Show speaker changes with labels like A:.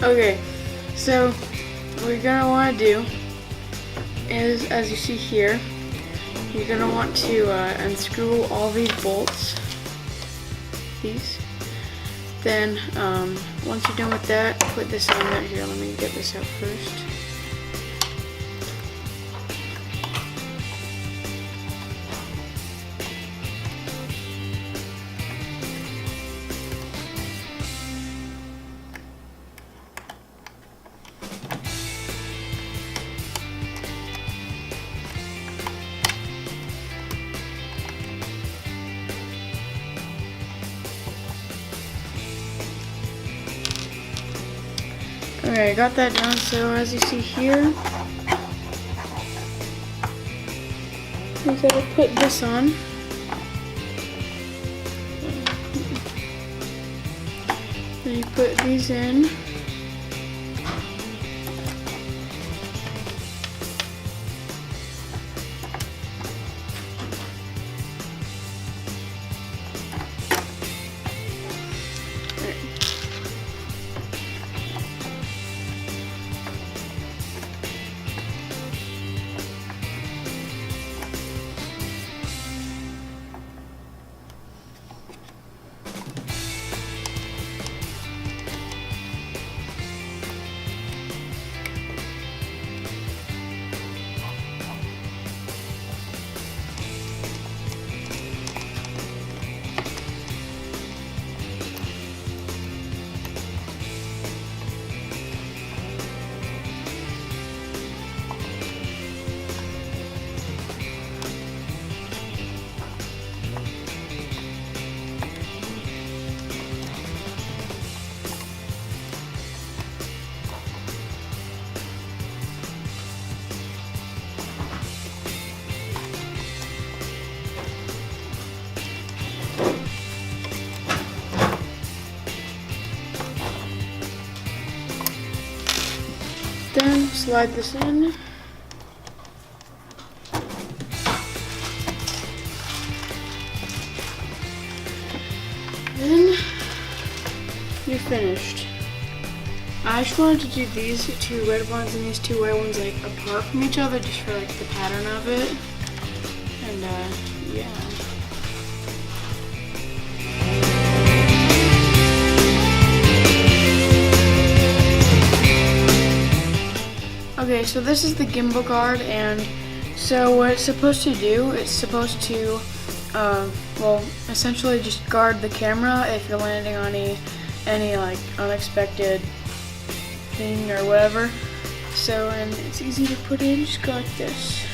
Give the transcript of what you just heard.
A: Okay, so what you're gonna want to do is, as you see here, you're gonna want to unscrew all these bolts. Then once you're done with that, put this on there. Here, let me get this out first. Alright, I got that done. So as you see here, you gotta put this on. Then you put these in. Then slide this in. Then you're finished. I just wanted to do these two red ones and these two white ones like apart from each other, just for like the pattern of it. And yeah. Okay, so this is the gimbal guard, and so what it's supposed to do, it's supposed to, well, essentially just guard the camera if you're landing on any like unexpected thing or whatever. So, and it's easy to put in, just go like this.